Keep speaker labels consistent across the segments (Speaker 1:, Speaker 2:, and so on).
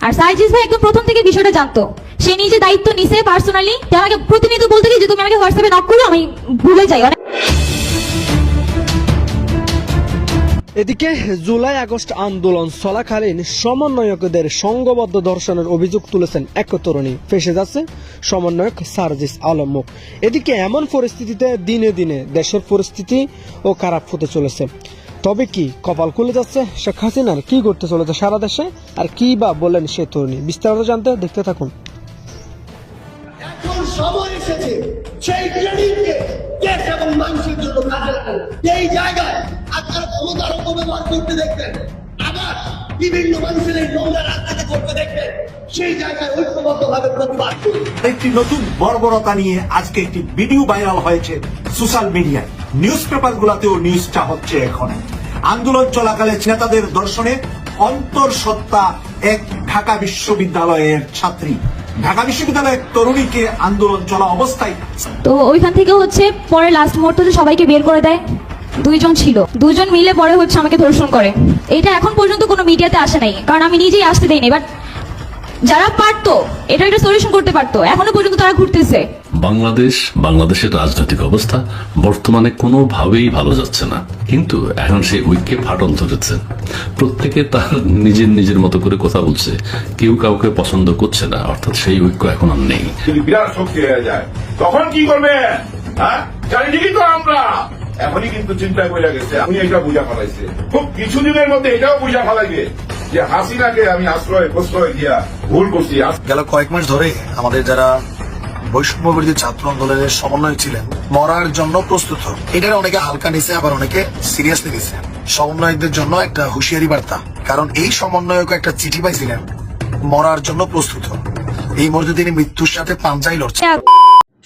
Speaker 1: আর সাইজিস ভাই একদম প্রথম থেকে বিষয়টা জানতো, সে নিজে দায়িত্ব নিছে পার্সোনালি। আমাকে প্রতিনিয়ত বলতে কি যে তুমি আমাকে হোয়াটসঅ্যাপে নক করো, আমি ভুলে যাই।
Speaker 2: এদিকে জুলাই আগস্ট আন্দোলন চলাকালীন সমন্বয়কদের সংঘবদ্ধ ধর্ষণের অভিযোগ তুলেছেন এক তরুণী, ফেসে যাচ্ছে সমন্বয়ক সার্জিস আলম মুখ। এদিকে এমন পরিস্থিতিতে দিনে দিনে দেশের পরিস্থিতি ও খারাপ হতে চলেছে। তবে কি কপাল খুলে যাচ্ছে শেখ হাসিনার? কি করতে চলেছে সারা দেশে, আর কি বা বলেন সে তরুণী? বিস্তারিত জানতে দেখতে থাকুন।
Speaker 3: এখন সময় এসেছে সেই ট্রেনিংকে দেশ এবং মানুষের জন্য কাজে লাগানো। এই জায়গায় আপনারা ক্ষমতার অপব্যবহার করতে দেখবেন, আবার বিভিন্ন মানুষের এই নোংরা রাজনীতি করতে দেখবেন, সেই জায়গায় ঐক্যবদ্ধভাবে প্রতিবাদ করুন।
Speaker 4: একটি নতুন বর্বরতা নিয়ে আজকে একটি ভিডিও ভাইরাল হয়েছে সোশ্যাল মিডিয়ায়। নিউজ পেপার গুলাতেও নিউজটা হচ্ছে। এখন আন্দোলন চলাকালে নেতাদের দর্শনে অন্তঃসত্ত্বা এক ঢাকা বিশ্ববিদ্যালয়ের ছাত্রী, ঢাকা বিশ্ববিদ্যালয়ের তরুণীকে আন্দোলন চলা অবস্থায়
Speaker 1: তো ওইখান থেকে হচ্ছে পরে লাস্ট মুহূর্তে সবাইকে বের করে দেয়। দুইজন ছিল, দুজন মিলে পরে হচ্ছে আমাকে ধর্ষণ করে। এটা এখন পর্যন্ত কোনো মিডিয়াতে আসে নাই, কারণ আমি নিজেই আসতে দেইনি। বাট যারা পারতো এটা একটা সলিউশন করতে পারতো, এখনো পর্যন্ত তারা ঘুরতেছে।
Speaker 5: বাংলাদেশের রাজনৈতিক অবস্থা বর্তমানে কোনোভাবেই ভালো যাচ্ছে না, কিন্তু এখন সেই ঐক্যে ফাটল ধরেছে। প্রত্যেকে তার নিজের মতো করে কথা বলছে, কেউ কাউকে পছন্দ করছে না, অর্থাৎ সেই ঐক্য এখন আর নেই।
Speaker 6: যদি বিরাট শক্তি হয়ে যায় তখন কি করবে? হ্যাঁ, চারিদিকে তো আমরা এখনই কিন্তু চিন্তা করে গেছে। আমি এটা বুঝা ফেলাইছে, খুব কিছুদিনের মধ্যে এটাও বুঝা ফেলাইবে যে হাসিনাকে আমি আশ্রয় প্রশ্রয় দিয়া ভুল করছি।
Speaker 7: গেল কয়েক মাস ধরে আমাদের যারা বৈষম্য বিরোধী ছাত্র আন্দোলনের সমন্বয় ছিলেন মরার জন্য প্রস্তুত। এটা অনেকে হালকা নিছে, আবার অনেকে সিরিয়াসলি নিছে। সমন্বয়কদের জন্য একটা হুঁশিয়ারি বার্তা, কারণ এই সমন্বয়ক একটা চিঠি পাইছিলেন মরার জন্য প্রস্তুত। এই মুহূর্তে তিনি মৃত্যুর সাথে পাঞ্জাই লড়ছেন।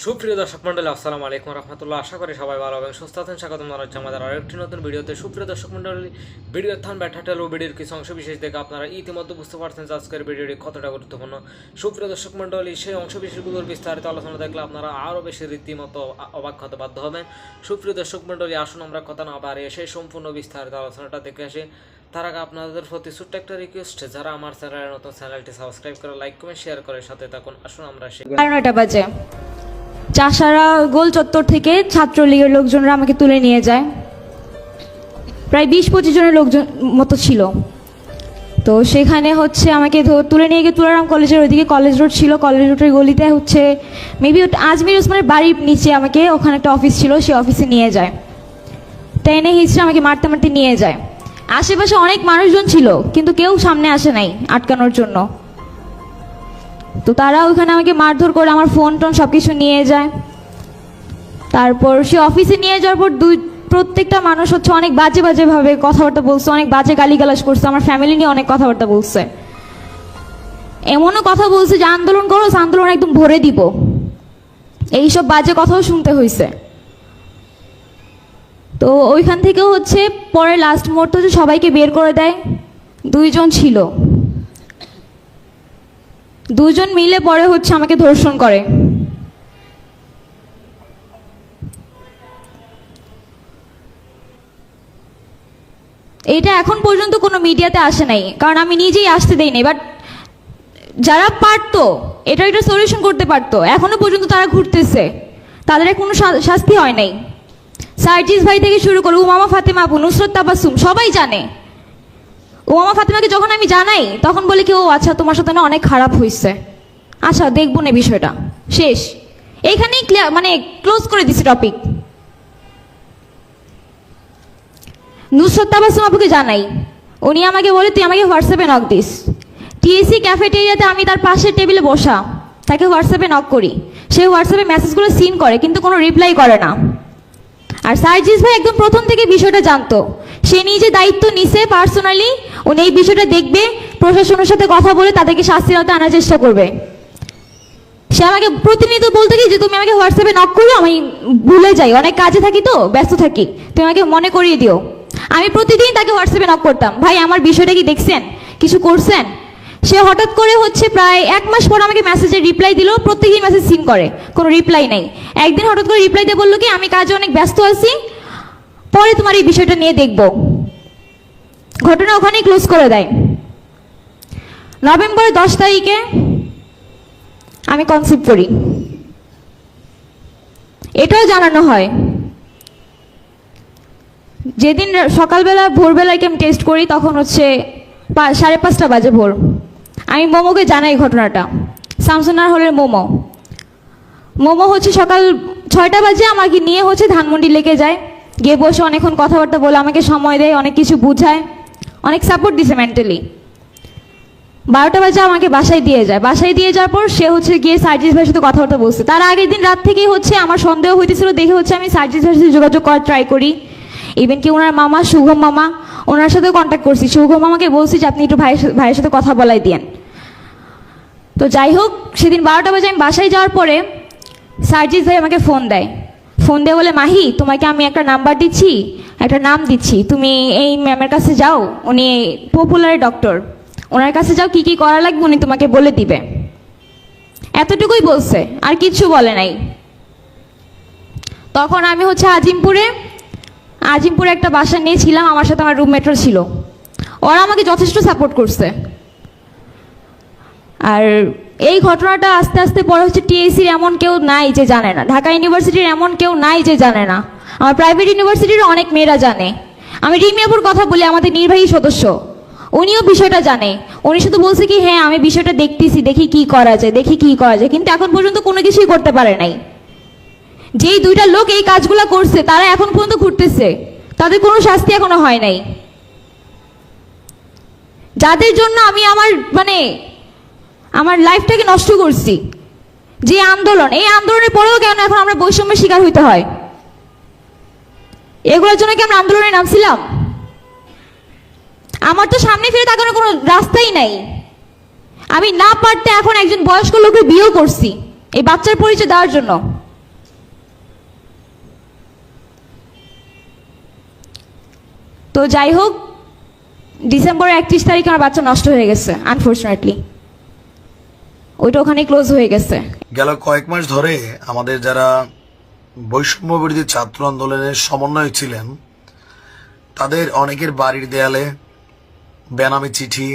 Speaker 8: সুপ্রিয় দর্শক মন্ডলী, আসসালামু আলাইকুম রহমতুল্লাহ। আশা করি সবাই ভালো এবং সুস্থ আছেন। স্বাগতম জানাচ্ছি আমাদের আরেকটি নতুন ভিডিওতে। সুপ্রিয় দর্শক মন্ডলী, ভিডিওর থান ব্যাটাটেল ও ভিডিওর কিছু অংশ বিশেষ দেখে আপনারা ইতিমধ্যে বুঝতে পারছেন যে আজকের ভিডিওটি কতটা গুরুত্বপূর্ণ। সুপ্রিয় দর্শক মন্ডলী, সেই অংশ বিশেষগুলোর বিস্তারিত আলোচনা দেখলে আপনারা আরও বেশি রীতিমতো অবাক হতে বাধ্য হবেন। সুপ্রিয় দর্শক মন্ডলী, আসুন আমরা কথা না বাড়িয়ে সেই সম্পূর্ণ বিস্তারিত আলোচনাটা দেখে আসি। তার আগে আপনাদের প্রতি ছোট্ট একটা রিকোয়েস্ট, যারা আমার চ্যানেলের নতুন, চ্যানেলটি সাবস্ক্রাইব করে লাইক কমেন্ট শেয়ার করে সাথে থাকুন। আসুন আমরা
Speaker 1: 9টা বাজে চাষারা গোল চত্বর থেকে ছাত্রলীগের লোকজনরা আমাকে তুলে নিয়ে যায়। প্রায় 20-25 জনের লোকজন মতো ছিল। তো সেখানে হচ্ছে আমাকে তুলে নিয়ে গিয়ে তুলারাম কলেজের ওইদিকে কলেজ রোড ছিল, কলেজ রোডের গলিতে হচ্ছে মেবি আজমির ওসমানের বাড়ির নিচে আমাকে, ওখানে একটা অফিস ছিল, সেই অফিসে নিয়ে যায়। টেনে হিচড়ে আমাকে মারতে মারতে নিয়ে যায়। আশেপাশে অনেক মানুষজন ছিল, কিন্তু কেউ সামনে আসে নাই আটকানোর জন্য। তো তারা ওখানে আমাকে মারধর করে আমার ফোন টোন সবকিছু নিয়ে যায়। তারপর সে অফিসে নিয়ে যাওয়ার পর প্রত্যেকটা মানুষ হচ্ছে অনেক বাজে ভাবে কথাবার্তা বলছে, অনেক বাজে গালিগালাজ করছে, আমার ফ্যামিলি নিয়ে অনেক কথাবার্তা বলছে। এমনও কথা বলছে যে আন্দোলন করো, আন্দোলন একদম ভরে দিব, এইসব বাজে কথাও শুনতে হয়েছে। তো ওইখান থেকে হচ্ছে পরে লাস্ট মুহূর্তে সবাইকে বের করে দেয়। দুইজন ছিল, দুজন মিলে পরে হচ্ছে আমাকে ধর্ষণ করে। এটা এখন পর্যন্ত কোনো মিডিয়াতে আসে নাই, কারণ আমি নিজেই আসতে দেইনি। বাট যারা পারতো এটা একটা সলিউশন করতে পারতো, এখনো পর্যন্ত তারা ঘুরতেছে, তাদের কোনো শাস্তি হয় নাই। সার্জিস ভাই থেকে শুরু করে উমামা ফাতেমা আপু, নুসরত তাবাসসুম, সবাই জানে। উমামা ফাতেমাকে যখন আমি জানাই তখন বলে কি, ও আচ্ছা তোমার সাথে না অনেক খারাপ হয়েছে, আচ্ছা দেখবো না বিষয়টা, শেষ। এইখানেই মানে ক্লোজ করে দিছি টপিক। নুসরত তাবাসসুম আপুকে জানাই, উনি আমাকে বলে তুই আমাকে হোয়াটসঅ্যাপে নক দিস। টিএসসি ক্যাফেটেরিয়াতে আমি তার পাশের টেবিলে বসা, তাকে হোয়াটসঅ্যাপে নক করি, সে হোয়াটসঅ্যাপে মেসেজগুলো সিন করে কিন্তু কোনো রিপ্লাই করে না। আর সার্জিস ভাই একদম প্রথম থেকে বিষয়টা জানতো, সে নিজে দায়িত্ব নিছে পার্সোনালি, উনি এই বিষয়টা দেখবে, প্রশাসনের সাথে কথা বলে তাদেরকে শাস্তির আওতায় আনার চেষ্টা করবে। সে আমাকে প্রতিনিয়ত বলতে কি যে তুমি আমাকে হোয়াটসঅ্যাপে নক করো, আমি ভুলে যাই, অনেক কাজে থাকি তো, ব্যস্ত থাকি, তুমি আমাকে মনে করিয়ে দিও। আমি প্রতিদিন তাকে হোয়াটসঅ্যাপে নক করতাম, ভাই আমার বিষয়টা কি দেখছেন, কিছু করছেন? সে হঠাৎ করে হচ্ছে প্রায় 1 মাস পর আমাকে মেসেজের রিপ্লাই দিল, প্রত্যেকদিন মেসেজ সিন করে, কোনো রিপ্লাই নাই। একদিন হঠাৎ করে রিপ্লাই দিয়ে বললো কি আমি কাজে অনেক ব্যস্ত আছি, পরে তোমার এই বিষয়টা নিয়ে দেখবো। ঘটনা ওখানেই ক্লোজ করে দেয়। নভেম্বরের 10 তারিখে আমি কনসিভ করি। এটাও জানানো হয় যেদিন সকালবেলা ভোরবেলাকে আমি টেস্ট করি, তখন হচ্ছে 5:30 বাজে ভোর। আমি মোমোকে জানাই ঘটনাটা, শামসুনার হলের মোমো হচ্ছে সকাল 6টা বাজে আমাকে নিয়ে হচ্ছে ধানমন্ডি লেকে যায়, গিয়ে বসে অনেকক্ষণ কথাবার্তা বলে আমাকে সময় দেয়, অনেক কিছু বুঝায়, অনেক সাপোর্ট দিছে মেন্টালি। 12টা বাজে আমাকে বাসায় দিয়ে যায়। বাসায় দিয়ে যাওয়ার পর সে হচ্ছে গিয়ে সার্জিস ভাইয়ের সাথে কথাবার্তা বলছে। তার আগের দিন রাত থেকেই হচ্ছে আমার সন্দেহ হইতেছিল, দেখে হচ্ছে আমি সার্জিস ভাইয়ের সাথে যোগাযোগ করার ট্রাই করি। ইভেন কি ওনার মামা শুভম মামা, ওনার সাথেও কন্ট্যাক্ট করছি। শুভম মামাকে বলছি যে আপনি একটু ভাইয়ের সাথে কথা বলাই দিয়েন। তো যাই হোক, সেদিন 12টা বাজে আমি বাসায় যাওয়ার পরে সার্জিস ভাই আমাকে ফোন দেয়। ফোন দিয়ে বলে, মাহি তোমাকে আমি একটা নাম্বার দিচ্ছি, একটা নাম দিচ্ছি, তুমি এই ম্যামের কাছে যাও, উনি পপুলার ডক্টর, ওনার কাছে যাও, কি কি করা লাগবে উনি তোমাকে বলে দিবে। এতটুকুই বলছে, আর কিচ্ছু বলে নাই। তখন আমি হচ্ছে আজিমপুরে একটা বাসা নিয়েছিলাম, আমার সাথে আমার রুমমেটও ছিল। ওরা আমাকে যথেষ্ট সাপোর্ট করছে। আর এই ঘটনাটা আস্তে আস্তে পরে হচ্ছে টিএসির এমন কেউ নাই যে জানে না, ঢাকা ইউনিভার্সিটির এমন কেউ নাই যে জানে না, আমার প্রাইভেট ইউনিভার্সিটির অনেক মেয়েরা জানে। আমি রিমিয়াপুর কথা বলি, আমাদের নির্বাহী সদস্য, উনিও বিষয়টা জানে। উনি শুধু বলছে কি হ্যাঁ আমি বিষয়টা দেখতেছি, দেখি কি করা যায়, কিন্তু এখন পর্যন্ত কোনো কিছুই করতে পারে নাই। যেই 2টা লোক এই কাজগুলো করছে তারা এখন পর্যন্ত ঘুরতেছে, তাদের কোনো শাস্তি এখনো হয় নাই। যাদের জন্য আমি আমার লাইফটাকে নষ্ট করছি, যে আন্দোলন, এই আন্দোলনের পরেও কেন এখন আমরা বৈষম্যের শিকার হইতে হয়? এগুলোর জন্য কি আমরা আন্দোলনে নামছিলাম? আমার তো সামনে ফিরে তাকানোর কোনো রাস্তাই নাই। আমি না পারতে এখন একজন বয়স্ক লোকের বিয়েও করছি এই বাচ্চার পরিচয় দেওয়ার জন্য। তো যাই হোক, ডিসেম্বরের 31 তারিখে আমার বাচ্চা নষ্ট হয়ে গেছে আনফরচুনেটলি, ওইটা ওখানে ক্লোজ হয়ে গেছে।
Speaker 7: গেল কয়েক মাস ধরে আমাদের যারা বৈষম্য বিরোধী ছাত্র আন্দোলনের সমন্বয়ক ছিলেন, তাদের অনেকের বাড়ির দেয়ালে বেনামি চিঠি,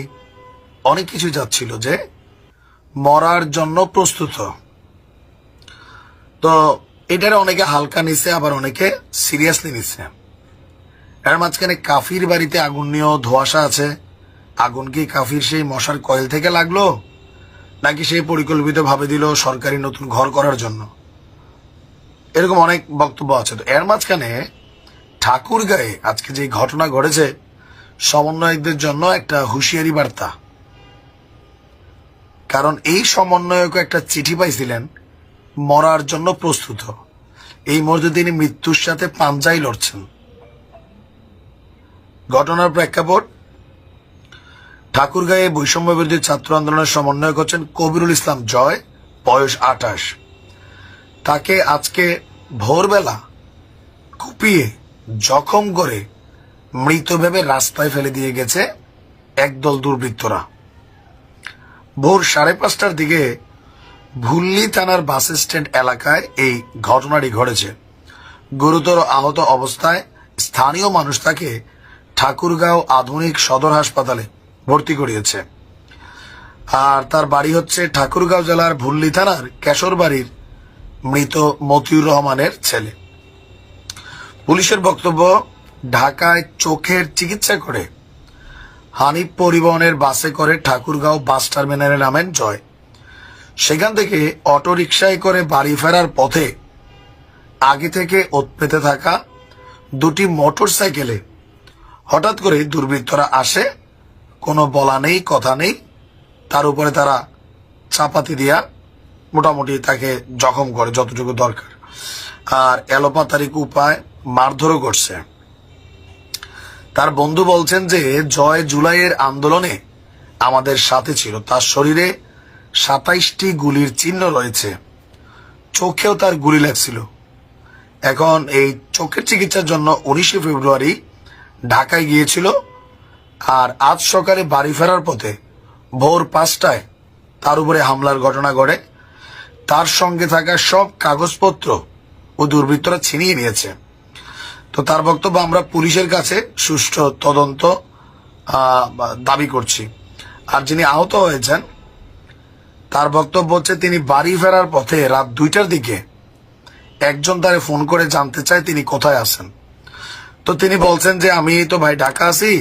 Speaker 7: অনেক কিছু যাচ্ছিল যে মরার জন্য প্রস্তুত। তো এটার অনেকে হালকা নিছে, আবার অনেকে সিরিয়াসলি নিছে। এর মাঝখানে কাফির বাড়িতে আগুন নিয়েও ধোঁয়াশা আছে। আগুন কি কাফির সেই মশার কয়েল থেকে লাগলো, নাকি সেই পরিকল্পিত ভাবে দিল সরকারি নতুন ঘর করার জন্য? এরকম অনেক বক্তব্য আছে। তো এর মাঝখানে ঠাকুরগাঁয়ে আজকে যে ঘটনা ঘটেছে, সমন্বয়কদের জন্য একটা হুঁশিয়ারি বার্তা। কারণ এই সমন্বয়ক একটা চিঠি পাইছিলেন মরার জন্য প্রস্তুত। এই মুহূর্তে তিনি মৃত্যুর সাথে পাঞ্জাই লড়ছেন। ঘটনার প্রেক্ষাপট, ঠাকুরগাঁয়ে বৈষম্য বিরোধী ছাত্র আন্দোলনের সমন্বয়ক হচ্ছেন কবিরুল ইসলাম জয়, বয়স 28। তাকে আজকে ভোরবেলা কুপিয়ে জখম করে মৃত ভেবে রাস্তায় ফেলে দিয়ে গেছে একদল দুর্বৃত্তরা। ভোর 5:30টার দিকে ভুল্লি থানার বাস স্ট্যান্ড এলাকায় এই ঘটনাটি ঘটেছে। গুরুতর আহত অবস্থায় স্থানীয় মানুষ তাকে ঠাকুরগাঁও আধুনিক সদর হাসপাতালে ভর্তি করিয়েছে। আর তার বাড়ি হচ্ছে ঠাকুরগাঁও জেলার ভুল্লি থানার কেশরবাড়ির মৃত মতিউর রহমানের ছেলে। পুলিশের বক্তব্য, ঢাকায় চোখের চিকিৎসা করে হানিফ পরিবহনের বাসে করে ঠাকুরগাঁও বাস টার্মিনালে নামেন জয়। সেখান থেকে অটোরিকশায় করে বাড়ি ফেরার পথে আগে থেকে ওত পেতে থাকা 2টি মোটর সাইকেলে হঠাৎ করে দুর্বৃত্তরা আসে। কোনো বলা নেই, কথা নেই, তার উপরে তারা চাপাতি দিয়া মোটামুটি তাকে জখম করে যতটুকু দরকার, আর এলোপাতারিক উপায় মারধরও করছে। তার বন্ধু বলছেন যে জয় জুলাইয়ের আন্দোলনে আমাদের সাথে ছিল, তার শরীরে 27টি গুলির চিহ্ন রয়েছে, চোখেও তার গুলি লাগছিল। এখন এই চোখের চিকিৎসার জন্য 19শে ফেব্রুয়ারি ঢাকায় গিয়েছিল। আর আজ সকালে বাড়ি ফেরার পথে ভোর 5টায় তার উপরে হামলার ঘটনা ঘটে। তার সঙ্গে থাকা সব কাগজপত্র ও দুর্বৃত্তরা ছিনিয়ে নিয়েছে। তো তার বক্তব্য, আমরা পুলিশের কাছে সুষ্ঠু তদন্ত দাবি করছি। আর যিনি আহত হয়েছেন তার বক্তব্য হচ্ছে তিনি বাড়ি ফেরার পথে রাত 2টার দিকে একজন তারে ফোন করে জানতে চায় তিনি কোথায় আছেন। তো তিনি বলছেন যে আমি তো ভাই ঢাকা আছি,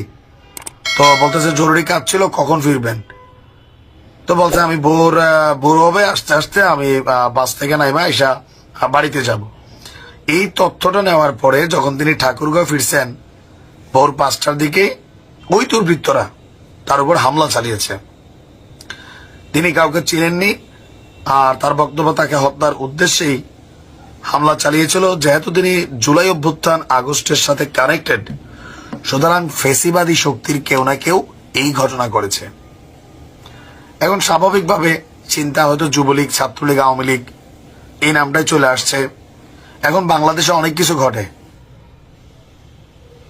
Speaker 7: তো বলতেছে জরুরি কাজ ছিল, কখন ফিরবেন? তো বলছে আমি ভোর হবে, আস্তে আস্তে আমি বাস থেকে নাইমা আইসা বাড়িতে যাব। এই তথ্যটা নেওয়ার পরে যখন তিনি ঠাকুরগাঁও ফিরছেন ভোর 5টার দিকে ওই দুর্বৃত্তরা তার উপর হামলা চালিয়েছে। তিনি কাউকে চিনেননি, আর তার বক্তব্য তাকে হত্যার উদ্দেশ্যেই হামলা চালিয়েছিল। যেহেতু তিনি জুলাই অভ্যুত্থান আগস্টের সাথে কানেক্টেড, সুতরাং ফেসিবাদী শক্তির কেউ না কেউ এই ঘটনা করেছে। এখন স্বাভাবিকভাবে চিন্তা হয়তো যুবলীগ, ছাত্রলীগ, আওয়ামী লীগ এই নামটাই চলে আসছে। এখন বাংলাদেশে অনেক কিছু ঘটে,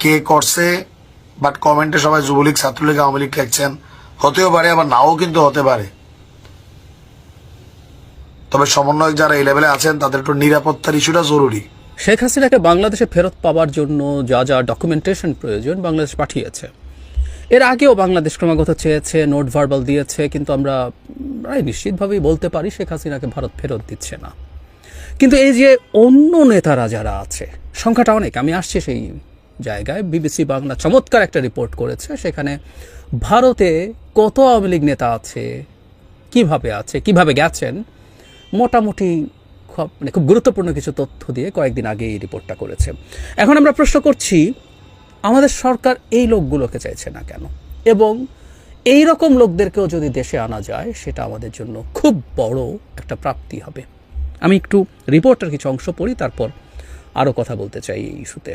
Speaker 7: কে করছে, বাট কমেন্টে সবাই যুবলীগ, ছাত্রলীগ, আওয়ামী লীগ লিখছেন। হতেও পারে, আবার নাও কিন্তু হতে পারে। তবে সমন্বয়ক যারা এই লেভেলে আছেন তাদের একটু নিরাপত্তার ইস্যুটা জরুরি।
Speaker 9: শেখ হাসিনাকে বাংলাদেশে ফেরত পাওয়ার জন্য যা যা ডকুমেন্টেশন প্রয়োজন বাংলাদেশ পাঠিয়েছে। এর আগেও বাংলাদেশ ক্রমাগত চেয়েছে, নোট ভার্বাল দিয়েছে, কিন্তু আমরা প্রায় নিশ্চিতভাবেই বলতে পারি শেখ হাসিনাকে ভারত ফেরত দিচ্ছে না। কিন্তু এই যে অন্য নেতারা যারা আছে, সংখ্যাটা অনেক, আমি আসছি সেই জায়গায়। বিবিসি বাংলা চমৎকার একটা রিপোর্ট করেছে, সেখানে ভারতে কত আওয়ামী লীগ নেতা আছে, কিভাবে গেছেন, মোটামুটি খুব গুরুত্বপূর্ণ কিছু তথ্য দিয়ে কয়েকদিন আগে এই রিপোর্টটা করেছে। এখন আমরা প্রশ্ন করছি, আমাদের সরকার এই লোকগুলোকে চাইছে না কেন? এবং এই রকম লোকদেরকেও যদি দেশে আনা যায় সেটা আমাদের জন্য খুব বড় একটা প্রাপ্তি হবে। আমি একটু রিপোর্টের কিছু অংশ পড়ি, তারপর আরও কথা বলতে চাই এই ইস্যুতে।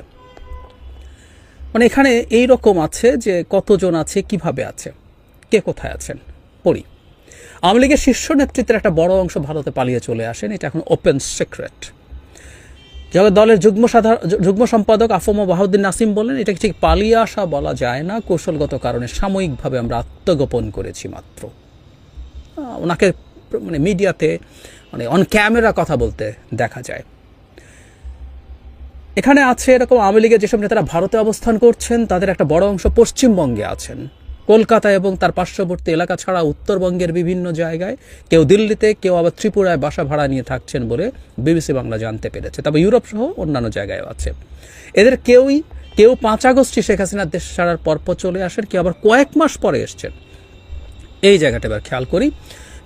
Speaker 9: মানে এখানে এই রকম আছে যে কতজন আছে, কিভাবে আছে, কে কোথায় আছেন, পড়ি। আওয়ামী লীগের শীর্ষ নেতৃত্বের একটা বড় অংশ ভারতে পালিয়ে চলে আসেন, এটা এখন ওপেন সিক্রেট। যারা দলের যুগ্ম সম্পাদক আফম বাহাউদ্দিন নাসিম বলেন, এটা ঠিক পালিয়ে আসা বলা যায় না, কৌশলগত কারণে সাময়িকভাবে আমরা আত্মগোপন করেছি মাত্র। ওনাকে মানে মিডিয়াতে মানে অন ক্যামেরা কথা বলতে দেখা যায়। এখানে আছে এরকম আওয়ামী লীগের যেসব নেতারা ভারতে অবস্থান করছেন তাদের একটা বড় অংশ পশ্চিমবঙ্গে আছেন, কলকাতা এবং তার পার্শ্ববর্তী এলাকা ছাড়া উত্তরবঙ্গের বিভিন্ন জায়গায়, কেউ দিল্লিতে, কেউ আবার ত্রিপুরায় বাসা ভাড়া নিয়ে থাকছেন বলে বিবিসি বাংলা জানতে পেরেছে। তবে ইউরোপ সহ অন্যান্য জায়গায়ও আছে। এদের কেউ 5 আগস্টে শেখ হাসিনার দেশ ছাড়ার পরপর চলে আসেন, কেউ আবার কয়েক মাস পরে এসছেন। এই জায়গাটা এবার খেয়াল করি।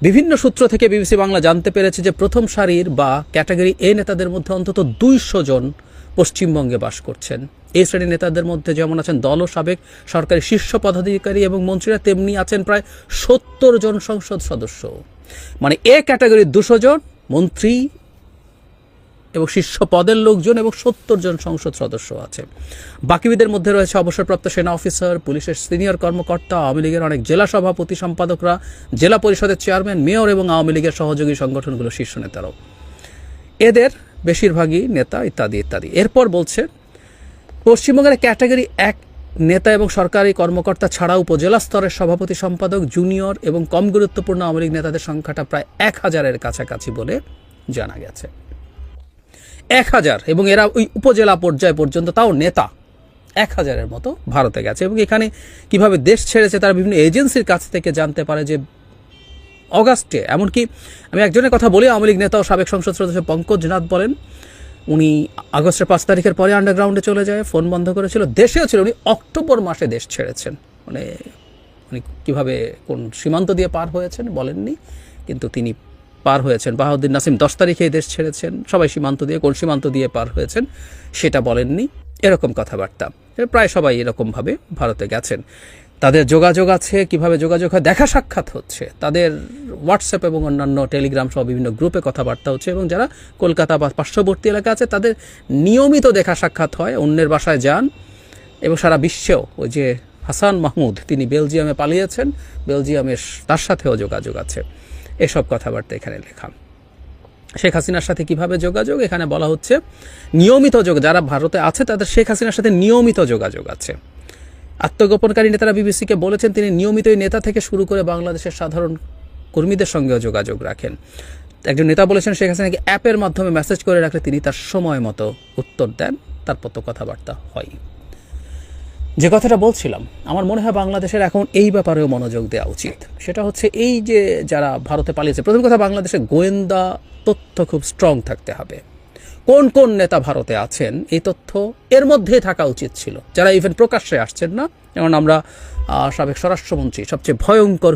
Speaker 9: বিভিন্ন সূত্র থেকে বিবিসি বাংলা জানতে পেরেছে যে প্রথম সারির বা ক্যাটাগরি এ নেতাদের মধ্যে অন্তত 200 জন পশ্চিমবঙ্গে বাস করছেন। এই শ্রেণীর নেতাদের মধ্যে যেমন আছেন দল ও সাবেক সরকারি শীর্ষ পদাধিকারী এবং মন্ত্রীরা, তেমনি আছেন প্রায় 70 জন সংসদ সদস্য। মানে এ ক্যাটাগরির 200 জন মন্ত্রী এবং শীর্ষ পদের লোকজন এবং 70 জন সংসদ সদস্য আছে। বাকিদের মধ্যে রয়েছে অবসরপ্রাপ্ত সেনা অফিসার, পুলিশের সিনিয়র কর্মকর্তা, আওয়ামী লীগের অনেক জেলা সভাপতি, সম্পাদকরা, জেলা পরিষদের চেয়ারম্যান, মেয়র এবং আওয়ামী লীগের সহযোগী সংগঠনগুলোর শীর্ষ নেতারাও। এদের বেশিরভাগই নেতা ইত্যাদি ইত্যাদি। এরপর বলছে পশ্চিমবঙ্গের ক্যাটাগরি 1 নেতা এবং সরকারি কর্মকর্তা ছাড়া উপজেলা স্তরের সভাপতি, সম্পাদক, জুনিয়র এবং কম গুরুত্বপূর্ণ আওয়ামী লীগ নেতাদের সংখ্যাটা প্রায় 1000-এর কাছাকাছি বলে জানা গেছে। 1000, এবং এরা ওই উপজেলা পর্যায় পর্যন্ত, তাও নেতা 1000-এর মতো ভারতে গেছে। এবং এখানে কিভাবে দেশ ছেড়েছে তারা বিভিন্ন এজেন্সির কাছ থেকে জানতে পারে যে অগাস্টে, এমনকি আমি একজনের কথা বলি, আওয়ামী লীগ নেতা ও সাবেক সংসদ সদস্য পঙ্কজ নাথ বলেন উনি আগস্টের 5 তারিখের পরে আন্ডারগ্রাউন্ডে চলে যায়, ফোন বন্ধ করেছিল, দেশেও ছিল। উনি অক্টোবর মাসে দেশ ছেড়েছেন। মানে উনি কীভাবে কোন সীমান্ত দিয়ে পার হয়েছেন বলেননি, কিন্তু তিনি পার হয়েছেন। বাহাউদ্দিন নাসিম 10 তারিখে দেশ ছেড়েছেন, সবাই সীমান্ত দিয়ে, কোন সীমান্ত দিয়ে পার হয়েছেন সেটা বলেননি, এরকম কথাবার্তা। প্রায় সবাই এরকমভাবে ভারতে গেছেন। তাদের যোগাযোগ আছে, কিভাবে যোগাযোগ হয়, দেখা সাক্ষাৎ হচ্ছে, তাদের হোয়াটসঅ্যাপ এবং অন্যান্য টেলিগ্রাম সহ বিভিন্ন গ্রুপে কথাবার্তা হচ্ছে, এবং যারা কলকাতা বা পার্শ্ববর্তী এলাকা আছে তাদের নিয়মিত দেখা সাক্ষাৎ হয়, অন্যের বাসায় যান। এবং সারা বিশ্বেও ওই যে হাসান মাহমুদ, তিনি বেলজিয়ামে পালিয়েছেন, বেলজিয়ামের তার সাথেও যোগাযোগ আছে। এসব কথাবার্তা এখানে লেখা। শেখ হাসিনার সাথে কিভাবে যোগাযোগ, এখানে বলা হচ্ছে নিয়মিত যোগাযোগ, যারা ভারতে আছে তাদের শেখ হাসিনার সাথে নিয়মিত যোগাযোগ আছে। আত্মগোপনকারী নেতারা বিবিসিকে বলেছেন তিনি নিয়মিতই নেতা থেকে শুরু করে বাংলাদেশের সাধারণ কর্মীদের সঙ্গেও যোগাযোগ রাখেন। একজন নেতা বলেছেন শেখ হাসিনাকে অ্যাপের মাধ্যমে মেসেজ করে রাখলে তিনি তার সময় মতো উত্তর দেন, তারপর তো কথাবার্তা হয়। যে কথাটা বলছিলাম, আমার মনে হয় বাংলাদেশের এখন এই ব্যাপারেও মনোযোগ দেওয়া উচিত। সেটা হচ্ছে এই যে যারা ভারতে পালিয়েছে, প্রথম কথা বাংলাদেশের গোয়েন্দা তথ্য খুব স্ট্রং থাকতে হবে। কোন কোন নেতা ভারতে আছেন এই তথ্য এর মধ্যে থাকা উচিত ছিল, যারা ইভেন প্রকাশ্যে আসছেন না। যেমন আমরা সাবেক স্বরাষ্ট্রমন্ত্রী, সবচেয়ে ভয়ঙ্কর